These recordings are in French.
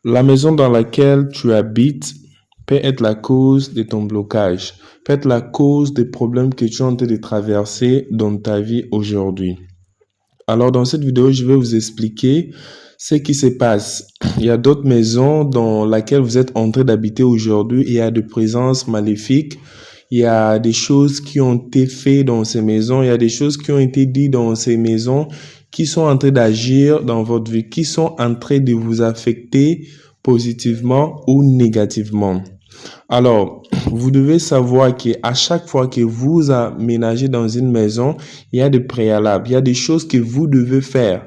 La maison dans laquelle tu habites peut être la cause de ton blocage, peut être la cause des problèmes que tu es en train de traverser dans ta vie aujourd'hui. Alors, dans cette vidéo, je vais vous expliquer ce qui se passe. Il y a d'autres maisons dans lesquelles vous êtes en train d'habiter aujourd'hui et il y a des présences maléfiques. Il y a des choses qui ont été faites dans ces maisons. Il y a des choses qui ont été dites dans ces maisons qui sont en train d'agir dans votre vie, qui sont en train de vous affecter positivement ou négativement. Alors, vous devez savoir qu'à chaque fois que vous aménagez dans une maison, il y a des préalables, il y a des choses que vous devez faire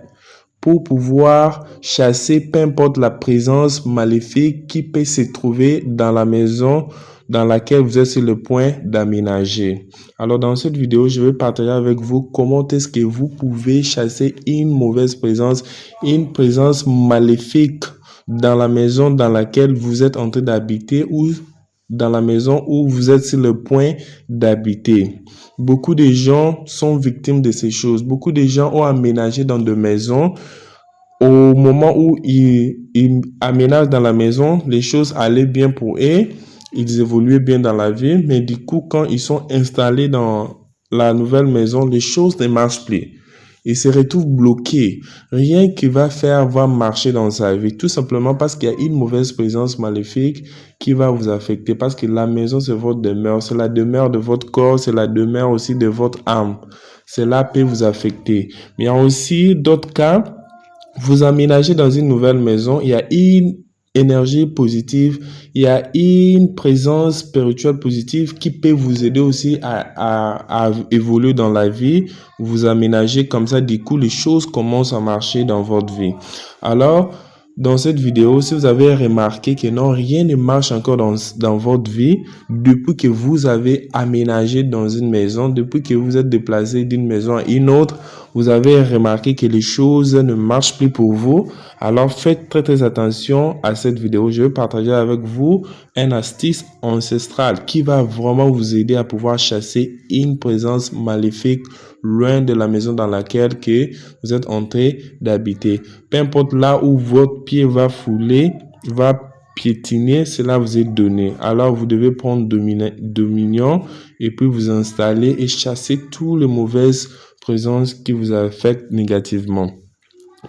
pour pouvoir chasser peu importe la présence maléfique qui peut se trouver dans la maison dans laquelle vous êtes sur le point d'aménager. Alors, dans cette vidéo, je vais partager avec vous comment est-ce que vous pouvez chasser une mauvaise présence, une présence maléfique dans la maison dans laquelle vous êtes en train d'habiter ou dans la maison où vous êtes sur le point d'habiter. Beaucoup de gens sont victimes de ces choses. Beaucoup de gens ont aménagé dans des maisons. Au moment où ils aménagent dans la maison, les choses allaient bien pour eux. Ils évoluaient bien dans la vie. Mais du coup, quand ils sont installés dans la nouvelle maison, les choses ne marchent plus. Ils se retrouvent bloqués. Rien qui va faire va marcher dans sa vie. Tout simplement parce qu'il y a une mauvaise présence maléfique qui va vous affecter. Parce que la maison, c'est votre demeure. C'est la demeure de votre corps. C'est la demeure aussi de votre âme. Cela peut vous affecter. Mais il y a aussi d'autres cas. Vous aménagez dans une nouvelle maison. Il y a une énergie positive, il y a une présence spirituelle positive qui peut vous aider aussi à évoluer dans la vie. Vous aménagez comme ça, du coup, les choses commencent à marcher dans votre vie. Alors, dans cette vidéo, si vous avez remarqué que non, rien ne marche encore dans votre vie depuis que vous avez aménagé dans une maison, depuis que vous êtes déplacé d'une maison à une autre, vous avez remarqué que les choses ne marchent plus pour vous. Alors, faites très attention à cette vidéo. Je vais partager avec vous une astuce ancestrale qui va vraiment vous aider à pouvoir chasser une présence maléfique loin de la maison dans laquelle que vous êtes en train d'habiter. Peu importe là où votre pied va fouler, va piétiner, cela vous est donné. Alors, vous devez prendre dominion et puis vous installer et chasser toutes les mauvaises présences qui vous affectent négativement.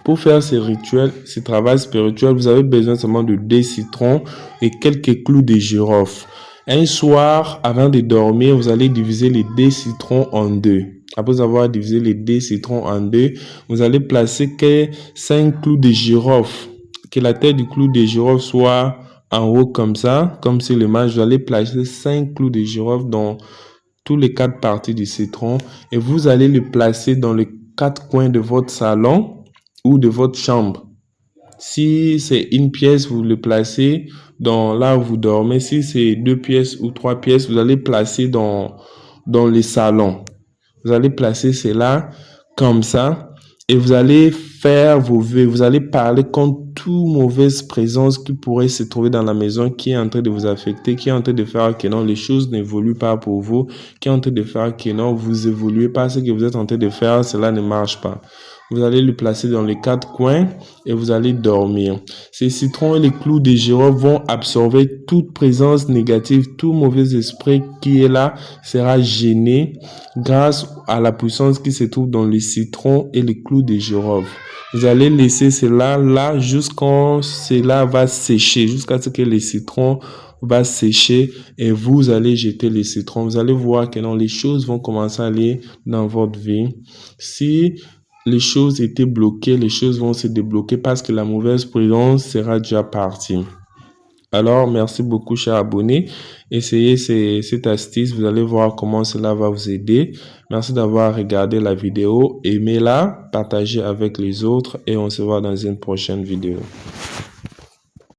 Pour faire ces rituels, ce travail spirituel, vous avez besoin seulement de 2 citrons et quelques clous de girofle. Un soir, avant de dormir, vous allez diviser les 2 citrons en 2. Après avoir divisé les 2 citrons en 2, vous allez placer 5 clous de girofle. Que la tête du clou de girofle soit en haut comme ça, comme sur l'image. Vous allez placer 5 clous de girofle dans tous les 4 parties du citron et vous allez le placer dans les 4 coins de votre salon ou de votre chambre. Si c'est une pièce, vous le placez dans là où vous dormez. Si c'est 2 pièces ou 3 pièces, vous allez placer dans les salons. Vous allez placer cela comme ça et vous allez faire vos vœux. Vous allez parler contre toute mauvaise présence qui pourrait se trouver dans la maison, qui est en train de vous affecter, qui est en train de faire que non, les choses n'évoluent pas pour vous, qui est en train de faire que non, vous évoluez pas, ce que vous êtes en train de faire, cela ne marche pas. Vous allez le placer dans les 4 coins et vous allez dormir. Ces citrons et les clous de girofle vont absorber toute présence négative, tout mauvais esprit qui est là sera gêné grâce à la puissance qui se trouve dans les citrons et les clous de girofle. Vous allez laisser cela là jusqu'à cela va sécher, jusqu'à ce que les citrons va sécher et vous allez jeter les citrons. Vous allez voir que non, les choses vont commencer à aller dans votre vie. Si les choses étaient bloquées, les choses vont se débloquer parce que la mauvaise présence sera déjà partie. Alors, merci beaucoup, chers abonnés. Essayez cette astuce. Vous allez voir comment cela va vous aider. Merci d'avoir regardé la vidéo. Aimez-la, partagez avec les autres et on se voit dans une prochaine vidéo.